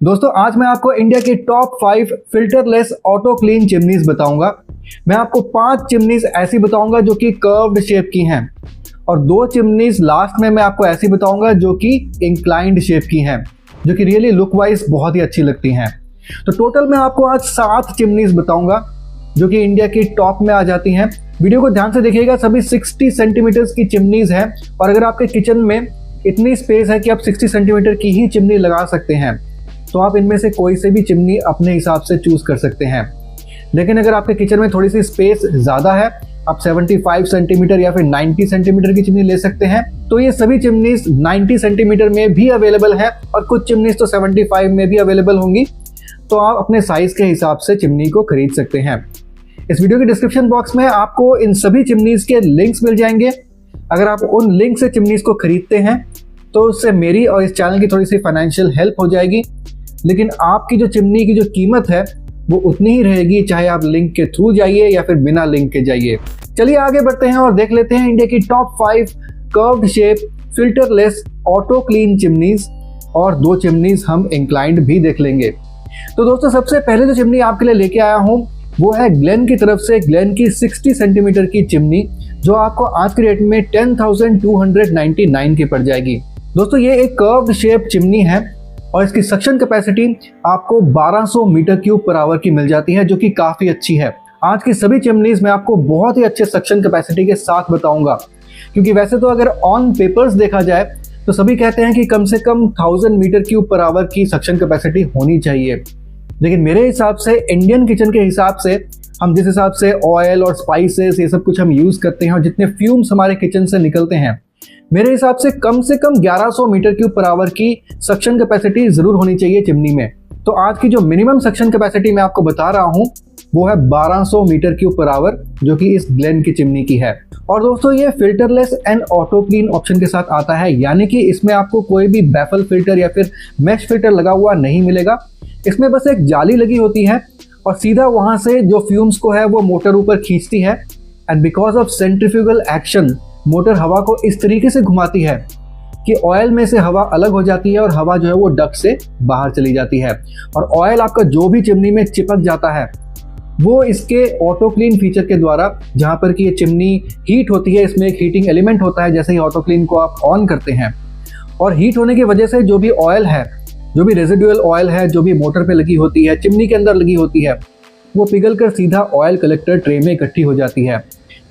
दोस्तों आज मैं आपको इंडिया की top 5 filterless auto clean chimneys बताऊंगा। मैं आपको 5 चिमनीज ऐसी बताऊंगा जो कि कर्व्ड शेप की हैं और 2 चिमनीज लास्ट में मैं आपको ऐसी बताऊंगा जो कि इंक्लाइंड शेप की हैं, जो कि रियली लुक वाइज बहुत ही अच्छी लगती हैं। तो टोटल मैं आपको आज 7 चिमनीज बताऊंगा जो कि इंडिया की टॉप में आ जाती हैं। वीडियो को ध्यान से देखिएगा, सभी 60 सेंटीमीटर की चिमनीज हैं और अगर आपके किचन में इतनी स्पेस है कि आप 60 सेंटीमीटर की ही चिमनी लगा सकते हैं तो आप इनमें से कोई से भी चिमनी अपने हिसाब से चूज कर सकते हैं। लेकिन अगर आपके किचन में थोड़ी सी स्पेस ज़्यादा है, आप 75 सेंटीमीटर या फिर 90 सेंटीमीटर की चिमनी ले सकते हैं। तो ये सभी चिमनीज 90 सेंटीमीटर में भी अवेलेबल है और कुछ चिमनीज तो 75 में भी अवेलेबल होंगी। तो आप अपने साइज के हिसाब से चिमनी को खरीद सकते हैं। इस वीडियो के डिस्क्रिप्शन बॉक्स में आपको इन सभी चिमनीज के लिंक्स मिल जाएंगे। अगर आप उन लिंक से चिमनीज को खरीदते हैं तो उससे मेरी और इस चैनल की थोड़ी सी फाइनेंशियल हेल्प हो जाएगी, लेकिन आपकी जो चिमनी की जो कीमत है वो उतनी ही रहेगी, चाहे आप लिंक के थ्रू जाइए या फिर बिना लिंक के जाइए। चलिए आगे बढ़ते हैं और देख लेते हैं इंडिया की top 5 curved shape filterless auto clean chimneys, और 2 चिमनीज हम इंक्लाइंड भी देख लेंगे। तो दोस्तों सबसे पहले जो चिमनी आपके लिए लेके आया हूँ वो है ग्लेन की तरफ से ग्लेन की 60 सेंटीमीटर की चिमनी, जो आपको आज के रेट में 10,299 की पड़ जाएगी। दोस्तों ये एक कर्व्ड शेप चिमनी है और इसकी सक्शन कैपेसिटी आपको 1200 मीटर क्यूब पर आवर की मिल जाती है, जो कि काफ़ी अच्छी है। आज की सभी चिमनीज मैं आपको बहुत ही अच्छे सक्शन कैपेसिटी के साथ बताऊंगा, क्योंकि वैसे तो अगर ऑन पेपर्स देखा जाए तो सभी कहते हैं कि कम से कम 1000 मीटर क्यूब पर आवर की सक्शन कैपेसिटी होनी चाहिए। लेकिन मेरे हिसाब से इंडियन किचन के हिसाब से हम जिस हिसाब से ऑयल और स्पाइसेस ये सब कुछ हम यूज़ करते हैं और जितने फ्यूम्स हमारे किचन से निकलते हैं, मेरे हिसाब से कम 1100 मीटर क्यूब पर आवर की सक्शन कैपेसिटी जरूर होनी चाहिए चिमनी में। तो आज की जो मिनिमम सक्शन कैपेसिटी मैं आपको बता रहा हूँ वो है 1200 मीटर क्यूब पर आवर, जो कि इस ग्लेन की चिमनी की है। और दोस्तों ये filterless and auto clean option के साथ आता है, यानी कि इसमें आपको कोई भी बैफल फिल्टर या फिर मैश फिल्टर लगा हुआ नहीं मिलेगा। इसमें बस एक जाली लगी होती है और सीधा वहां से जो फ्यूम्स को है वो मोटर ऊपर खींचती है, and because of centrifugal action motor हवा को इस तरीके से घुमाती है कि ऑयल में से हवा अलग हो जाती है और हवा जो है वो डक्ट से बाहर चली जाती है, और ऑयल आपका जो भी चिमनी में चिपक जाता है वो इसके ऑटो क्लीन फीचर के द्वारा, जहाँ पर कि ये चिमनी हीट होती है, इसमें एक हीटिंग एलिमेंट होता है जैसे ही ऑटो क्लीन को आप ऑन करते हैं, और हीट होने की वजह से जो भी ऑयल है, जो भी रेजिडुअल ऑयल है, जो भी मोटर पे लगी होती है, चिमनी के अंदर लगी होती है, वो पिघल कर सीधा ऑयल कलेक्टर ट्रे में इकट्ठी हो जाती है।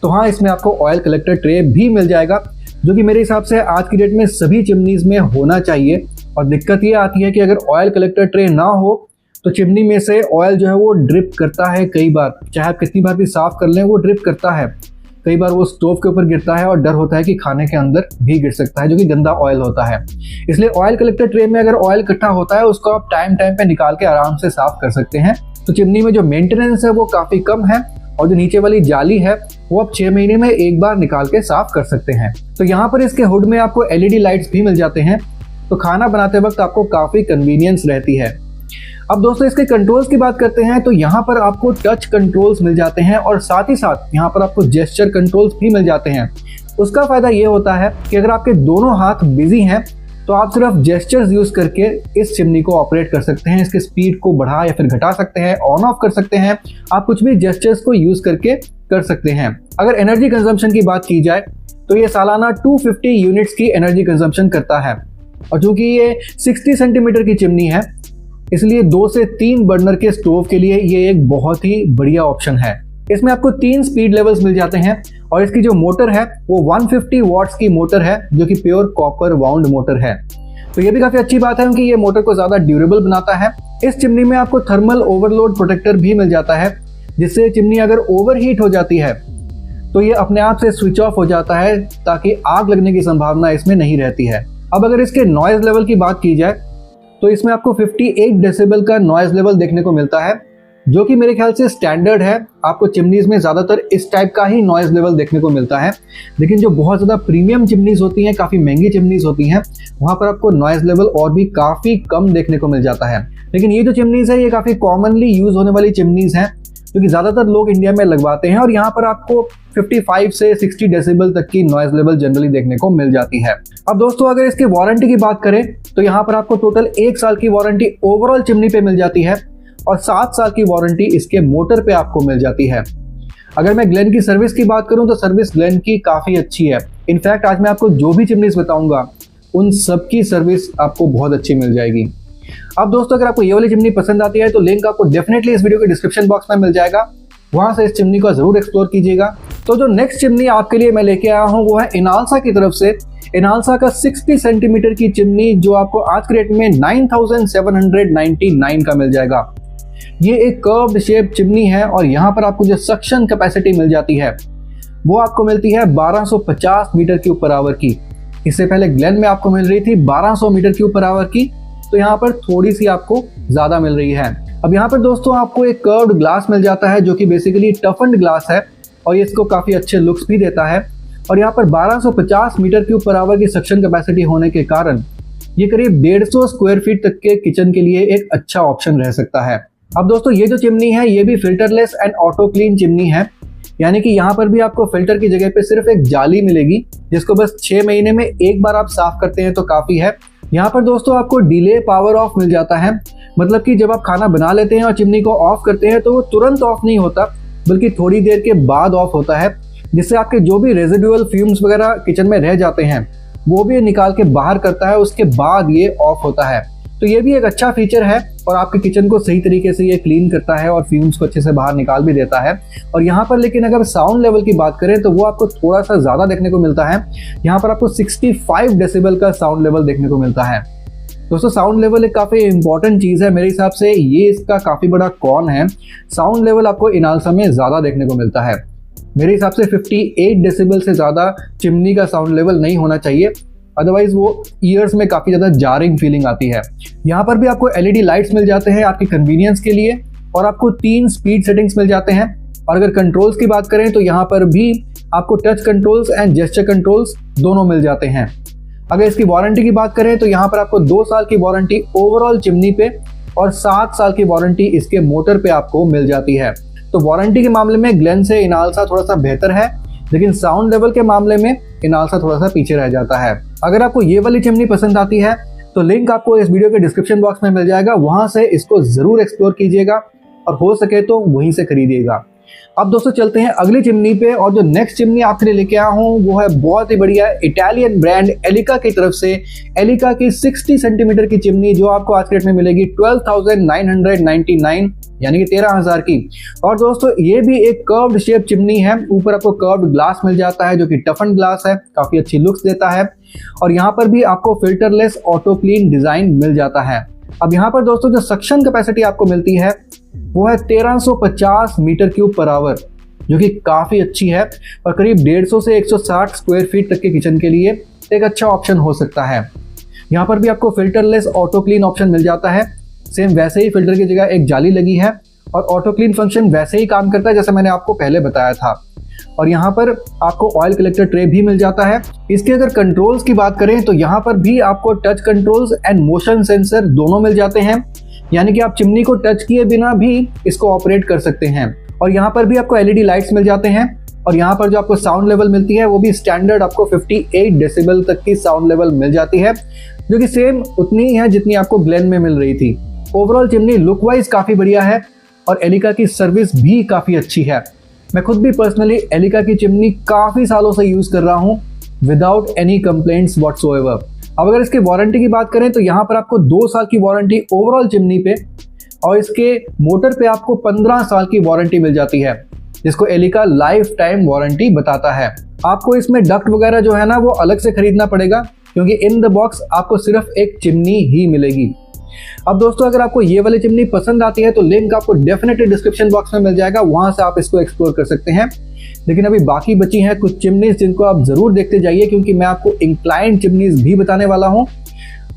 तो हाँ, इसमें आपको ऑयल कलेक्टर ट्रे भी मिल जाएगा, जो कि मेरे हिसाब से आज की डेट में सभी चिमनीज में होना चाहिए। और दिक्कत ये आती है कि अगर ऑयल कलेक्टर ट्रे ना हो तो चिमनी में से ऑयल जो है वो ड्रिप करता है। कई बार चाहे आप कितनी बार भी साफ कर लें वो ड्रिप करता है। कई बार वो स्टोव के ऊपर गिरता है और डर होता है कि खाने के अंदर भी गिर सकता है, जो कि गंदा ऑयल होता है। इसलिए ऑयल कलेक्टर ट्रे में अगर ऑयल इकट्ठा होता है उसको आप टाइम पे निकाल के आराम से साफ कर सकते हैं। तो चिमनी में जो मेंटेनेंस है वो काफ़ी कम है, और जो नीचे वाली जाली है वो आप 6 महीने में एक बार निकाल के साफ कर सकते हैं। तो यहाँ पर इसके हुड में आपको LED लाइट्स भी मिल जाते हैं, तो खाना बनाते वक्त आपको काफ़ी कन्वीनियंस रहती है। अब दोस्तों इसके कंट्रोल्स की बात करते हैं, तो यहाँ पर आपको टच कंट्रोल्स मिल जाते हैं और साथ ही साथ यहाँ पर आपको जेस्चर कंट्रोल्स भी मिल जाते हैं। उसका फ़ायदा ये होता है कि अगर आपके दोनों हाथ बिजी हैं तो आप सिर्फ जेस्चर्स यूज़ करके इस चिमनी को ऑपरेट कर सकते हैं। इसके स्पीड को बढ़ा या फिर घटा सकते हैं, ऑन ऑफ कर सकते हैं, आप कुछ भी जेस्चर्स को यूज़ करके कर सकते हैं। अगर एनर्जी कंजम्पशन की बात की जाए तो ये सालाना 250 यूनिट्स की एनर्जी कंजम्पशन करता है, और चूँकि ये 60 सेंटीमीटर की चिमनी है इसलिए 2 से 3 बर्नर के स्टोव के लिए ये एक बहुत ही बढ़िया ऑप्शन है। इसमें आपको 3 स्पीड लेवल्स मिल जाते हैं, और इसकी जो मोटर है वो 150 वॉट्स की मोटर है, जो कि प्योर कॉपर वाउंड मोटर है। तो ये भी काफ़ी अच्छी बात है क्योंकि ये मोटर को ज़्यादा ड्यूरेबल बनाता है। इस चिमनी में आपको थर्मल ओवरलोड प्रोटेक्टर भी मिल जाता है, जिससे चिमनी अगर ओवरहीट हो जाती है तो ये अपने आप से स्विच ऑफ हो जाता है, ताकि आग लगने की संभावना इसमें नहीं रहती है। अब अगर इसके नॉइज़ लेवल की बात की जाए तो इसमें आपको 58 डेसिबल का नॉइज़ लेवल देखने को मिलता है, जो कि मेरे ख्याल से स्टैंडर्ड है। आपको चिमनीज में ज़्यादातर इस टाइप का ही नॉइज़ लेवल देखने को मिलता है, लेकिन जो बहुत ज़्यादा प्रीमियम चिमनीज होती हैं, काफ़ी महंगी चिमनीज होती हैं, वहाँ पर आपको नॉइज़ लेवल और भी काफ़ी कम देखने को मिल जाता है। लेकिन ये जो चिमनीज है ये काफ़ी कॉमनली यूज़ होने वाली चिमनीज हैं, जो कि ज़्यादातर लोग इंडिया में लगवाते हैं, और यहाँ पर आपको 55 से 60 डेसिबल तक की नॉइज लेवल जनरली देखने को मिल जाती है। अब दोस्तों अगर इसकी वारंटी की बात करें तो यहाँ पर आपको टोटल 1 साल की वारंटी ओवरऑल चिमनी पे मिल जाती है और 7 साल की वारंटी इसके मोटर पे आपको मिल जाती है। अगर मैं ग्लेन की सर्विस की बात करूं तो सर्विस ग्लेन की काफ़ी अच्छी है। इनफैक्ट आज मैं आपको जो भी चिमनीज बताऊंगा उन सब की सर्विस आपको बहुत अच्छी मिल जाएगी। अब दोस्तों अगर आपको ये वाली चिमनी पसंद आती है तो लिंक आपको डेफिनेटली इस वीडियो के डिस्क्रिप्शन बॉक्स में मिल जाएगा, वहां से इस चिमनी को जरूर एक्सप्लोर कीजिएगा। तो जो नेक्स्ट चिमनी आपके लिए मैं लेके आया हूँ वो है इनालसा की तरफ से। इनालसा का 60 सेंटीमीटर की चिमनी जो आपको आज के रेट में 9799 का मिल जाएगा। ये एक कर्व्ड शेप चिमनी है और यहाँ पर आपको जो सक्शन कैपेसिटी मिल जाती है वो आपको मिलती है 1250 मीटर क्यूब पर आवर की। इससे पहले ग्लेन में आपको मिल रही थी 1200 मीटर क्यूब पर आवर की, तो यहाँ पर थोड़ी सी आपको ज्यादा मिल रही है। अब यहाँ पर दोस्तों आपको एक कर्व्ड ग्लास मिल जाता है जो कि बेसिकली टफन्ड ग्लास है और ये इसको काफी अच्छे लुक्स भी देता है। और यहाँ पर 1250 मीटर क्यूब पर आवर की सक्शन कैपेसिटी होने के कारण ये करीब 150 स्क्वायर फीट तक के किचन के लिए एक अच्छा ऑप्शन रह सकता है। अब दोस्तों ये जो चिमनी है ये भी filterless and auto clean chimney है, यानी कि यहाँ पर भी आपको फिल्टर की जगह पे सिर्फ एक जाली मिलेगी जिसको बस 6 महीने में एक बार आप साफ करते हैं तो काफी है। यहाँ पर दोस्तों आपको डिले पावर ऑफ मिल जाता है, मतलब कि जब आप खाना बना लेते हैं और चिमनी को ऑफ करते हैं तो वो तुरंत ऑफ नहीं होता बल्कि थोड़ी देर के बाद ऑफ होता है, जिससे आपके जो भी रेजिडुअल फ्यूम्स वगैरह किचन में रह जाते हैं वो भी निकाल के बाहर करता है, उसके बाद ये ऑफ होता है। तो ये भी एक अच्छा फीचर है और आपके किचन को सही तरीके से ये क्लीन करता है और फ्यूम्स को अच्छे से बाहर निकाल भी देता है। और यहाँ पर लेकिन अगर साउंड लेवल की बात करें तो वो आपको थोड़ा सा ज़्यादा देखने को मिलता है। यहाँ पर आपको 65 डेसिबल का साउंड लेवल देखने को मिलता है। दोस्तों साउंड लेवल एक काफ़ी इंपॉर्टेंट चीज़ है, मेरे हिसाब से ये इसका काफ़ी बड़ा कॉन है। साउंड लेवल आपको इनालसा में ज़्यादा देखने को मिलता है। मेरे हिसाब से 58 डेसिबल से ज़्यादा चिमनी का साउंड लेवल नहीं होना चाहिए, अदरवाइज वो ईयर्स में काफ़ी ज़्यादा जारिंग फीलिंग आती है। यहाँ पर भी आपको LED लाइट्स मिल जाते हैं आपकी कन्वीनियंस के लिए और आपको 3 स्पीड सेटिंग्स मिल जाते हैं। और अगर कंट्रोल्स की बात करें तो यहाँ पर भी आपको touch controls and gesture controls दोनों मिल जाते हैं। अगर इसकी वारंटी की बात करें तो यहाँ पर आपको 2 साल की वारंटी ओवरऑल चिमनी पे और 7 साल की वारंटी इसके मोटर पे आपको मिल जाती है। तो वारंटी के मामले में ग्लेन से इनालसा थोड़ा सा बेहतर है, लेकिन साउंड लेवल के मामले में इनालसा थोड़ा सा पीछे रह जाता है। अगर आपको ये वाली चिमनी पसंद आती है तो लिंक आपको इस वीडियो के डिस्क्रिप्शन बॉक्स में मिल जाएगा, वहां से इसको जरूर एक्सप्लोर कीजिएगा और हो सके तो वहीं से खरीदिएगा। अब दोस्तों चलते हैं अगली चिमनी पे, और जो नेक्स्ट चिमनी आपके लिए लेके आया हूँ वो है बहुत ही बढ़िया इटालियन ब्रांड एलिका की तरफ से। एलिका की 60 सेंटीमीटर की चिमनी जो आपको आज के रेट में मिलेगी 12,999 यानी कि 13,000 की। और दोस्तों ये भी एक कर्व्ड शेप चिमनी है, ऊपर आपको कर्व्ड ग्लास मिल जाता है जो कि टफन ग्लास है, काफी अच्छी लुक्स देता है। और यहाँ पर भी आपको फिल्टरलेस ऑटो क्लीन डिजाइन मिल जाता है। अब यहाँ पर दोस्तों जो सक्शन कैपेसिटी आपको मिलती है वो है 1350 मीटर क्यूब पर आवर, जो कि काफ़ी अच्छी है और करीब 150 से 160 स्क्वायर फीट तक के किचन के लिए एक अच्छा ऑप्शन हो सकता है। यहाँ पर भी आपको फिल्टरलेस ऑटो क्लीन ऑप्शन मिल जाता है। सेम वैसे ही फिल्टर की जगह एक जाली लगी है और ऑटो क्लीन फंक्शन वैसे ही काम करता है जैसे मैंने आपको पहले बताया था। और यहाँ पर आपको ऑयल कलेक्टर ट्रे भी मिल जाता है। इसके अगर कंट्रोल्स की बात करें तो यहाँ पर भी आपको touch controls and motion sensor दोनों मिल जाते हैं, यानी कि आप चिमनी को टच किए बिना भी इसको ऑपरेट कर सकते हैं। और यहाँ पर भी आपको LED लाइट्स मिल जाते हैं और यहाँ पर जो आपको साउंड लेवल मिलती है वो भी स्टैंडर्ड आपको 58 डेसिबल तक की साउंड लेवल मिल जाती है, जो कि सेम उतनी ही है जितनी आपको ग्लेन में मिल रही थी। ओवरऑल चिमनी लुक वाइज काफ़ी बढ़िया है और एलिका की सर्विस भी काफ़ी अच्छी है। मैं खुद भी पर्सनली एलिका की चिमनी काफ़ी सालों से यूज़ कर रहा हूँ विदाउट एनी कंप्लेंट्स व्हाटसोएवर। अब अगर इसके वारंटी की बात करें तो यहाँ पर आपको 2 साल की वारंटी ओवरऑल चिमनी पे और इसके मोटर पे आपको 15 साल की वारंटी मिल जाती है, जिसको एलिका लाइफ टाइम वारंटी बताता है। आपको इसमें डक्ट वगैरह जो है ना वो अलग से खरीदना पड़ेगा, क्योंकि इन द बॉक्स आपको सिर्फ एक चिमनी ही मिलेगी। अब दोस्तों अगर आपको ये वाली चिमनी पसंद आती है तो लिंक आपको डेफिनेटली डिस्क्रिप्शन बॉक्स में मिल जाएगा, वहां से आप इसको एक्सप्लोर कर सकते हैं। लेकिन अभी बाकी बची हैं कुछ चिमनीज जिनको आप जरूर देखते जाइए, क्योंकि मैं आपको इंक्लाइंड चिमनीज भी बताने वाला हूं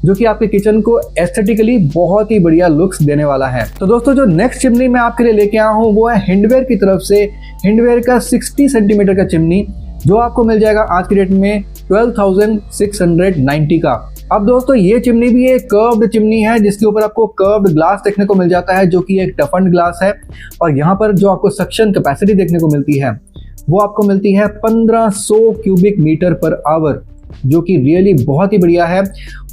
जो कि आपके किचन को एस्थेटिकली बहुत ही बढ़िया लुक्स देने वाला है। तो दोस्तों जो नेक्स्ट चिमनी मैं आपके लिए लेके आया हूं वो है हिंडवेयर की तरफ से। हिंडवेयर का 60 सेंटीमीटर का चिमनी जो आपको मिल जाएगा आज की डेट में 12,690 का। अब दोस्तों ये चिमनी भी एक कर्व्ड चिमनी है जिसके ऊपर आपको कर्व्ड ग्लास देखने को मिल जाता है जो कि एक टफन्ड ग्लास है। और यहाँ पर जो आपको सक्शन कैपेसिटी देखने को मिलती है वो आपको मिलती है 1500 क्यूबिक मीटर पर आवर, जो कि रियली बहुत ही बढ़िया है।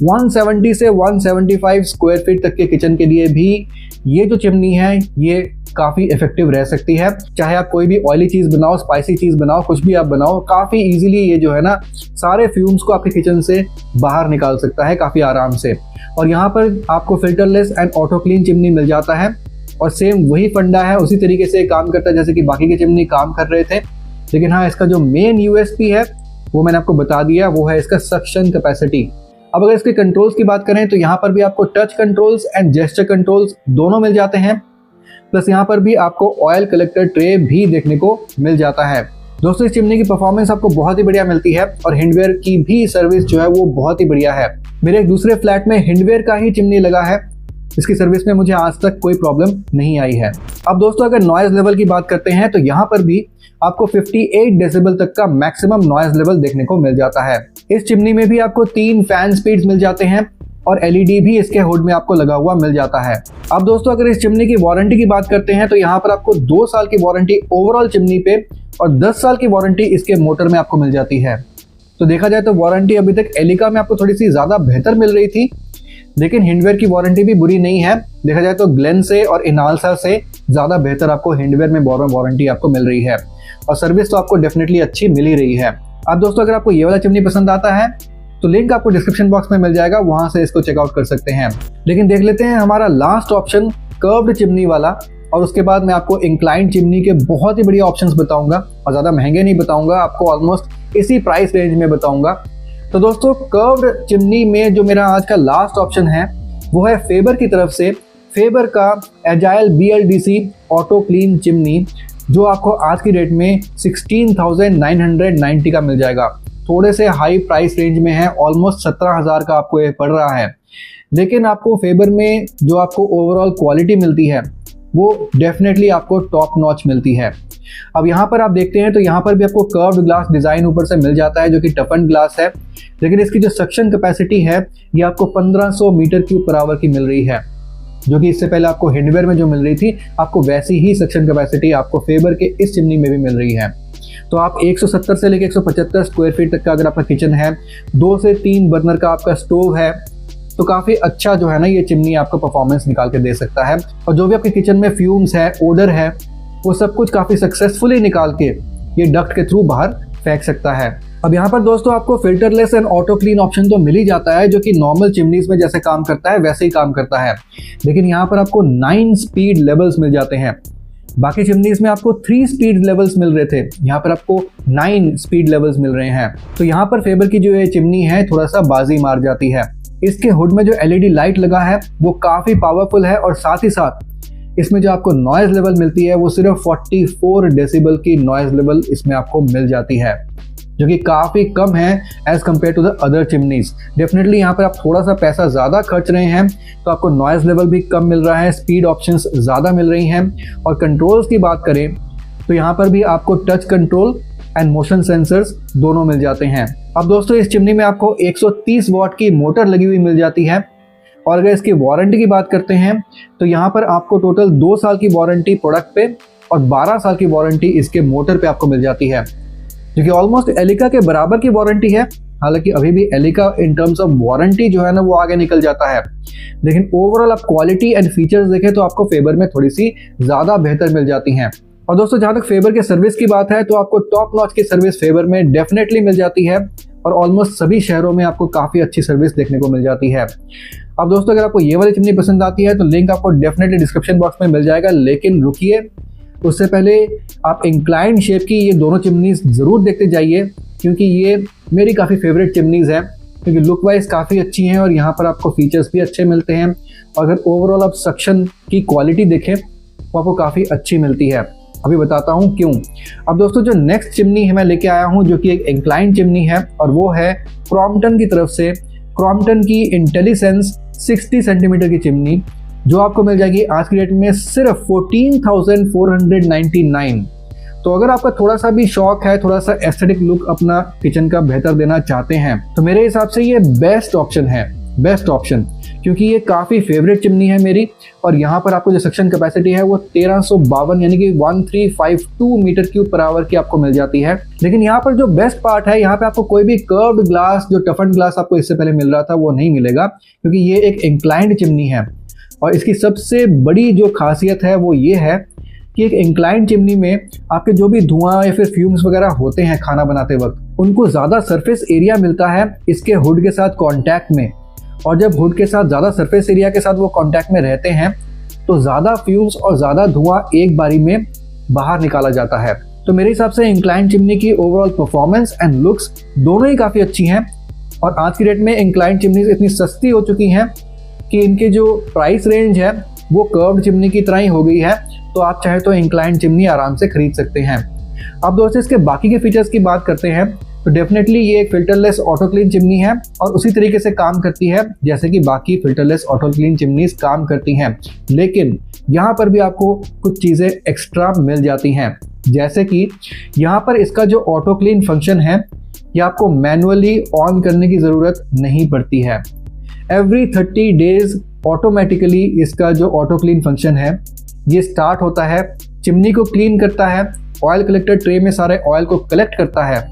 170 से 175 स्क्वायर फीट तक के किचन के लिए भी ये जो चिमनी है ये काफ़ी इफेक्टिव रह सकती है। चाहे आप कोई भी ऑयली चीज़ बनाओ, स्पाइसी चीज़ बनाओ, कुछ भी आप बनाओ, काफ़ी इजीली ये जो है ना सारे फ्यूम्स को आपके किचन से बाहर निकाल सकता है काफ़ी आराम से। और यहाँ पर आपको filterless and auto clean chimney मिल जाता है और सेम वही फंडा है, उसी तरीके से काम करता है जैसे कि बाकी के चिमनी काम कर रहे थे। लेकिन हाँ, इसका जो मेन यूएसपी है वो मैंने आपको बता दिया, वो है इसका सक्शन कैपेसिटी। अब अगर इसके कंट्रोल्स की बात करें तो यहाँ पर भी आपको touch controls and gesture controls दोनों मिल जाते हैं। प्लस यहाँ पर भी आपको ऑयल कलेक्टर ट्रे भी देखने को मिल जाता है। दोस्तों इस चिमनी की परफॉर्मेंस आपको बहुत ही बढ़िया मिलती है और हिंडवेयर की भी सर्विस जो है वो बहुत ही बढ़िया है। मेरे एक दूसरे फ्लैट में हिंडवेयर का ही चिमनी लगा है, इसकी सर्विस में मुझे आज तक कोई प्रॉब्लम नहीं आई है। अब दोस्तों अगर नॉइज लेवल की बात करते हैं तो यहाँ पर भी आपको 58 डेसिबल तक का मैक्सिमम नॉइज लेवल देखने को मिल जाता है। इस चिमनी में भी आपको 3 फैन स्पीड्स मिल जाते हैं और एलईडी भी इसके हुड में आपको लगा हुआ मिल जाता है। अब दोस्तों अगर इस चिमनी की वारंटी की बात करते हैं तो यहाँ पर आपको 2 साल की वारंटी ओवरऑल चिमनी पे और 10 साल की वारंटी इसके मोटर में आपको मिल जाती है। तो देखा जाए तो वारंटी अभी तक एलिका में आपको थोड़ी सी ज़्यादा बेहतर मिल रही थी, लेकिन हिंडवेयर की वारंटी भी बुरी नहीं है। देखा जाए तो ग्लेन से और इनालसा से ज़्यादा बेहतर आपको हिंडवेयर में वारंटी आपको मिल रही है और सर्विस तो आपको डेफिनेटली अच्छी मिल ही रही है। अब दोस्तों अगर आपको ये वाला चिमनी पसंद आता है तो लिंक आपको डिस्क्रिप्शन बॉक्स में मिल जाएगा, वहां से इसको चेकआउट कर सकते हैं। लेकिन देख लेते हैं हमारा लास्ट ऑप्शन कर्व्ड चिमनी वाला, और उसके बाद मैं आपको इंक्लाइंड चिमनी के बहुत ही बढ़िया ऑप्शंस बताऊंगा और ज़्यादा महंगे नहीं बताऊंगा, आपको ऑलमोस्ट इसी प्राइस रेंज में बताऊंगा। तो दोस्तों कर्व्ड चिमनी में जो मेरा आज का लास्ट ऑप्शन है वो है फेबर की तरफ से फेबर का agile BLDC auto clean chimney, जो आपको आज की डेट में 16,990 का मिल जाएगा। थोड़े से हाई प्राइस रेंज में है, ऑलमोस्ट 17,000 का आपको ये पड़ रहा है। लेकिन आपको फेबर में जो आपको ओवरऑल क्वालिटी मिलती है वो डेफिनेटली आपको टॉप नॉच मिलती है। अब यहाँ पर आप देखते हैं तो यहाँ पर भी आपको कर्व्ड ग्लास डिज़ाइन ऊपर से मिल जाता है जो कि टफन ग्लास है, लेकिन इसकी जो सक्शन कैपेसिटी है ये आपको 1500 मीटर क्यूब पर आवर की मिल रही है, जो कि इससे पहले आपको हिंडवेयर में जो मिल रही थी आपको वैसी ही सक्शन कैपेसिटी आपको फेबर के इस चिमनी में भी मिल रही है। तो आप 170 से लेकर 175 स्क्वायर फीट तक का अगर आपका किचन है, 2 से 3 बर्नर का आपका स्टोव है, तो काफ़ी अच्छा जो है ना ये चिमनी आपको परफॉर्मेंस निकाल के दे सकता है। और जो भी आपके किचन में फ्यूम्स है, ओडर है, वो सब कुछ काफ़ी सक्सेसफुली निकाल के ये डक्ट के थ्रू बाहर फेंक सकता है। अब यहाँ पर दोस्तों आपको filterless and auto clean option तो मिल ही जाता है, जो कि नॉर्मल चिमनीज में जैसे काम करता है वैसे ही काम करता है, लेकिन यहाँ पर आपको 9 स्पीड लेवल्स मिल जाते हैं। बाकी चिमनीज में आपको 3 स्पीड लेवल्स मिल रहे थे, यहाँ पर आपको 9 स्पीड लेवल्स मिल रहे हैं। तो यहाँ पर फेबर की जो ये चिमनी है थोड़ा सा बाजी मार जाती है। इसके हुड में जो LED लाइट लगा है वो काफ़ी पावरफुल है और साथ ही साथ इसमें जो आपको नॉइज़ लेवल मिलती है वो सिर्फ 44 डेसिबल की नॉइज़ लेवल इसमें आपको मिल जाती है, जो कि काफ़ी कम है as compare to the other chimneys. Definitely यहाँ पर आप थोड़ा सा पैसा ज़्यादा खर्च रहे हैं तो आपको नॉइज़ लेवल भी कम मिल रहा है, स्पीड ऑप्शंस ज़्यादा मिल रही हैं। और कंट्रोल्स की बात करें तो यहाँ पर भी आपको touch control and motion sensors दोनों मिल जाते हैं। अब दोस्तों इस चिमनी में आपको 130 वाट की मोटर लगी हुई मिल जाती है। और अगर इसकी वारंटी की बात करते हैं तो यहाँ पर आपको टोटल 2 साल की वारंटी प्रोडक्ट पे और 12 साल की वारंटी इसके मोटर पे आपको मिल जाती है, जो कि ऑलमोस्ट एलिका के बराबर की वारंटी है। हालांकि अभी भी Elika in terms of warranty जो है ना वो आगे निकल जाता है, लेकिन ओवरऑल आप क्वालिटी एंड फीचर्स देखें तो आपको फेबर में थोड़ी सी ज़्यादा बेहतर मिल जाती हैं। और दोस्तों जहाँ तक फेबर के सर्विस की बात है तो आपको टॉप नॉच की सर्विस फेबर में डेफिनेटली मिल जाती है और ऑलमोस्ट सभी शहरों में आपको काफ़ी अच्छी सर्विस देखने को मिल जाती है। अब दोस्तों अगर आपको ये वाली चिमनी पसंद आती है तो लिंक आपको डेफिनेटली डिस्क्रिप्शन बॉक्स में मिल जाएगा, लेकिन रुकिए उससे पहले आप इंक्लाइंड शेप की ये दोनों चिमनीज ज़रूर देखते जाइए, क्योंकि ये मेरी काफ़ी फेवरेट चिमनीज हैं, क्योंकि लुक वाइज काफ़ी अच्छी हैं और यहाँ पर आपको फीचर्स भी अच्छे मिलते हैं। और अगर ओवरऑल आप सक्शन की क्वालिटी देखें तो आपको काफ़ी अच्छी मिलती है। अभी बताता हूँ क्यों। अब दोस्तों जो नेक्स्ट चिमनी है मैं लेके आया हूँ जो कि एक इंक्लाइन चिमनी है और वो है क्रॉम्पटन की तरफ से क्रॉम्पटन की इंटेलिसेंस 60 सेंटीमीटर की चिमनी, जो आपको मिल जाएगी आज की डेट में सिर्फ 14,499। तो अगर आपका थोड़ा सा भी शौक है, थोड़ा सा एस्थेटिक लुक अपना किचन का बेहतर देना चाहते हैं, तो मेरे हिसाब से ये बेस्ट ऑप्शन है, बेस्ट ऑप्शन, क्योंकि ये काफ़ी फेवरेट चिमनी है मेरी। और यहाँ पर आपको जो सक्शन कैपेसिटी है वो 1352 यानी कि 1352 मीटर क्यूब पर आवर की आपको मिल जाती है। लेकिन यहाँ पर जो बेस्ट पार्ट है, यहाँ पे आपको कोई भी कर्व्ड ग्लास, जो टफन ग्लास आपको इससे पहले मिल रहा था, वो नहीं मिलेगा, क्योंकि ये एक इंक्लाइंड चिमनी है। और इसकी सबसे बड़ी जो खासियत है वो ये है कि एक इंक्लाइंड चिमनी में आपके जो भी धुआं या फिर फ्यूम्स वगैरह होते हैं खाना बनाते वक्त, उनको ज़्यादा सरफेस एरिया मिलता है इसके हुड के साथ कांटेक्ट में। और जब हुड के साथ ज़्यादा सरफेस एरिया के साथ वो कांटेक्ट में रहते हैं तो ज़्यादा फ्यूम्स और ज़्यादा धुआं एक बारी में बाहर निकाला जाता है। तो मेरे हिसाब से इंक्लाइंड चिमनी की ओवरऑल परफॉर्मेंस एंड लुक्स दोनों ही काफ़ी अच्छी हैं। और आज की डेट में इंक्लाइंड चिमनीज इतनी सस्ती हो चुकी हैं कि इनके जो प्राइस रेंज है वो कर्व्ड चिमनी की तरह ही हो गई है। तो आप चाहे तो इंक्लाइंड चिमनी आराम से खरीद सकते हैं। अब दोस्तों इसके बाकी के फीचर्स की बात करते हैं तो डेफिनेटली ये एक फिल्टरलेस ऑटो क्लीन चिमनी है और उसी तरीके से काम करती है जैसे कि बाकी फिल्टरलेस ऑटो क्लीन चिमनीज काम करती हैं। लेकिन यहाँ पर भी आपको कुछ चीज़ें एक्स्ट्रा मिल जाती हैं, जैसे कि यहाँ पर इसका जो ऑटो क्लीन फंक्शन है ये आपको मैनुअली ऑन करने की ज़रूरत नहीं पड़ती है। एवरी 30 डेज ऑटोमेटिकली इसका जो ऑटो क्लीन फंक्शन है ये स्टार्ट होता है, चिमनी को क्लीन करता है, ऑयल कलेक्टर ट्रे में सारे ऑयल को कलेक्ट करता है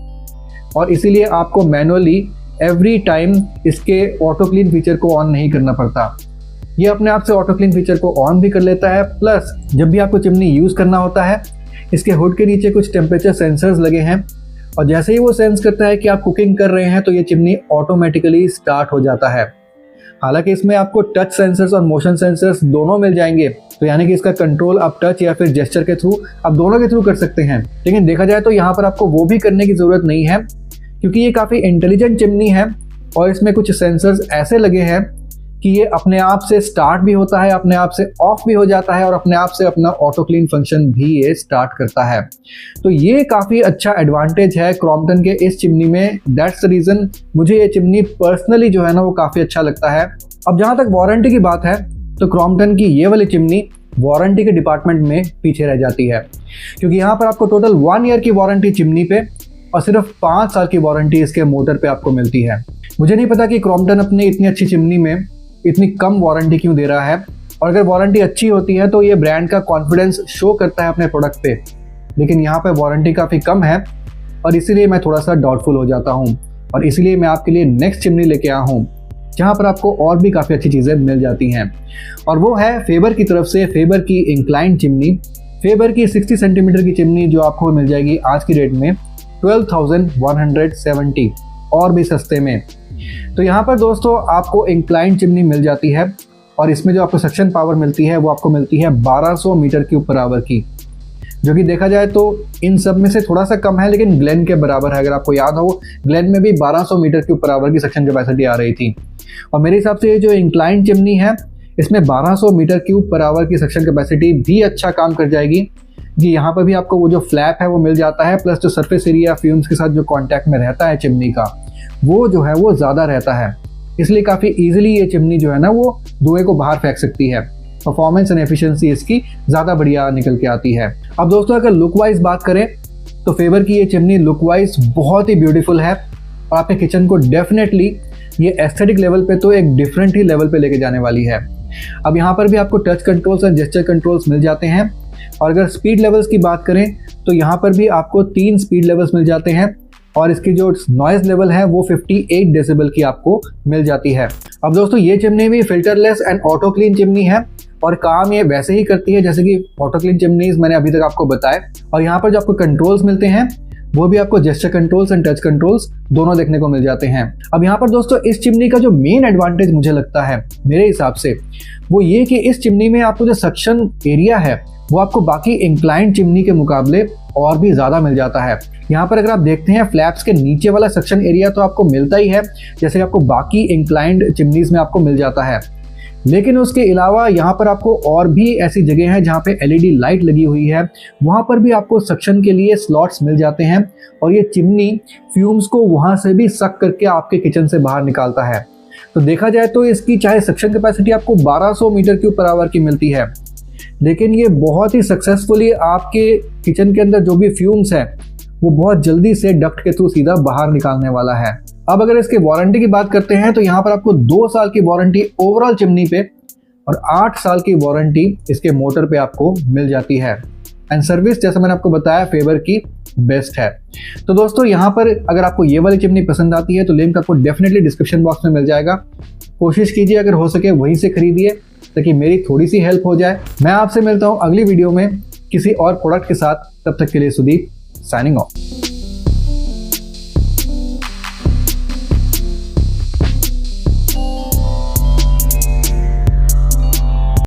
और इसीलिए आपको मैनुअली एवरी टाइम इसके ऑटो क्लीन फीचर को ऑन नहीं करना पड़ता। ये अपने आप से ऑटो क्लीन फीचर को ऑन भी कर लेता है। प्लस जब भी आपको चिमनी यूज़ करना होता है, इसके हुड के नीचे कुछ टेम्परेचर सेंसर्स लगे हैं और जैसे ही वो सेंस करता है कि आप कुकिंग कर रहे हैं तो ये चिमनी ऑटोमेटिकली स्टार्ट हो जाता है। हालांकि इसमें आपको टच सेंसर्स और मोशन सेंसर्स दोनों मिल जाएंगे, तो यानी कि इसका कंट्रोल आप टच या फिर जेस्चर के थ्रू, आप दोनों के थ्रू कर सकते हैं। लेकिन देखा जाए तो यहाँ पर आपको वो भी करने की ज़रूरत नहीं है, क्योंकि ये काफ़ी इंटेलिजेंट चिमनी है और इसमें कुछ सेंसर्स ऐसे लगे हैं कि ये अपने आप से स्टार्ट भी होता है, अपने आप से ऑफ भी हो जाता है और अपने आप से अपना ऑटो क्लीन फंक्शन भी ये स्टार्ट करता है। तो ये काफ़ी अच्छा एडवांटेज है क्रॉम्पटन के इस चिमनी में। दैट्स द रीज़न मुझे ये चिमनी पर्सनली जो है ना वो काफ़ी अच्छा लगता है। अब जहाँ तक वारंटी की बात है तो क्रॉम्पटन की ये वाली चिमनी वारंटी के डिपार्टमेंट में पीछे रह जाती है, क्योंकि यहाँ पर आपको टोटल 1 ईयर की वारंटी चिमनी पे और सिर्फ 5 साल की वारंटी इसके मोटर पे आपको मिलती है। मुझे नहीं पता कि क्रॉम्पटन अपनी इतनी अच्छी चिमनी में इतनी कम वारंटी क्यों दे रहा है, और अगर वारंटी अच्छी होती है तो ये ब्रांड का कॉन्फिडेंस शो करता है अपने प्रोडक्ट पे। लेकिन यहाँ पे वारंटी काफ़ी कम है और इसीलिए मैं थोड़ा सा डाउटफुल हो जाता हूँ और इसीलिए मैं आपके लिए नेक्स्ट चिमनी लेके आया हूँ जहाँ पर आपको और भी काफ़ी अच्छी चीज़ें मिल जाती हैं, और वो है फेबर की तरफ से फेबर की इंक्लाइंड चिमनी। फेबर की 60 सेंटीमीटर की चिमनी जो आपको मिल जाएगी आज की रेट में 12,170 और भी सस्ते में। तो यहाँ पर दोस्तों आपको इंक्लाइंड चिमनी मिल जाती है और इसमें जो आपको सक्शन पावर मिलती है वो आपको मिलती है 1200 मीटर क्यूब पर आवर की, जो कि देखा जाए तो इन सब में से थोड़ा सा कम है लेकिन ग्लेन के बराबर है। अगर आपको याद हो, ग्लेन में भी 1200 मीटर क्यूब पर आवर की सक्शन कैपेसिटी आ रही थी और मेरे हिसाब से ये जो इंक्लाइंड चिमनी है इसमें 1200 मीटर क्यूब पर आवर की सक्शन कैपेसिटी भी अच्छा काम कर जाएगी। जी, यहाँ पर भी आपको वो जो फ्लैप है वो मिल जाता है, प्लस जो सरफेस एरिया फ्यूम्स के साथ जो कॉन्टैक्ट में रहता है चिमनी का वो जो है वो ज़्यादा रहता है, इसलिए काफ़ी ईजिली ये चिमनी जो है ना वो धुएं को बाहर फेंक सकती है। परफॉर्मेंस एंड एफिशिएंसी इसकी ज़्यादा बढ़िया निकल के आती है। अब दोस्तों अगर लुक वाइज बात करें तो फेबर की ये चिमनी लुक वाइज बहुत ही ब्यूटीफुल है और आपके किचन को डेफिनेटली ये एस्थेटिक लेवल पे तो एक डिफरेंट ही लेवल पे लेके जाने वाली है। अब यहाँ पर भी आपको टच कंट्रोल्स और जेस्चर कंट्रोल्स मिल जाते हैं और अगर स्पीड लेवल्स की बात करें तो यहाँ पर भी आपको 3 स्पीड लेवल्स मिल जाते हैं और इसकी जो नॉइज़ लेवल है वो 58 डेसिबल की आपको मिल जाती है। अब दोस्तों ये चिमनी भी filterless and auto clean chimney है और काम ये वैसे ही करती है जैसे कि ऑटो क्लीन चिमनीज मैंने अभी तक आपको बताए। और यहाँ पर जो आपको कंट्रोल्स मिलते हैं वो भी आपको gesture controls and touch controls दोनों देखने को मिल जाते हैं। अब यहाँ पर दोस्तों इस चिमनी का जो मेन एडवांटेज मुझे लगता है मेरे हिसाब से वो ये कि इस चिमनी में आपको जो सक्शन एरिया है वो आपको बाकी इंक्लाइंड चिमनी के मुकाबले और भी ज़्यादा मिल जाता है। यहाँ पर अगर आप देखते हैं फ्लैप्स के नीचे वाला सक्शन एरिया तो आपको मिलता ही है जैसे आपको बाकी इंक्लाइंड चिमनीज में आपको मिल जाता है, लेकिन उसके अलावा यहाँ पर आपको और भी ऐसी जगह है जहाँ पे एलईडी लाइट लगी हुई है, वहाँ पर भी आपको सक्शन के लिए स्लॉट्स मिल जाते हैं और ये चिमनी फ्यूम्स को वहाँ से भी सक करके आपके किचन से बाहर निकालता है। तो देखा जाए तो इसकी चाहे सक्शन कैपेसिटी आपको 1200 मीटर क्यूब पर आवर की मिलती है, लेकिन ये बहुत ही सक्सेसफुली आपके किचन के अंदर जो भी फ्यूम्स हैं वो बहुत जल्दी से डक्ट के थ्रू सीधा बाहर निकालने वाला है। अब अगर इसके वारंटी की बात करते हैं तो यहाँ पर आपको 2 साल की वारंटी ओवरऑल चिमनी पे और 8 साल की वारंटी इसके मोटर पे आपको मिल जाती है। एंड सर्विस जैसा मैंने आपको बताया फेबर की बेस्ट है। तो दोस्तों यहाँ पर अगर आपको ये वाली चिमनी पसंद आती है तो लिंक आपको डेफिनेटली डिस्क्रिप्शन बॉक्स में मिल जाएगा। कोशिश कीजिए अगर हो सके वहीं से खरीदिए ताकि मेरी थोड़ी सी हेल्प हो जाए। मैं आपसे मिलता हूँ अगली वीडियो में किसी और प्रोडक्ट के साथ। तब तक के लिए सुदीप साइनिंग ऑफ।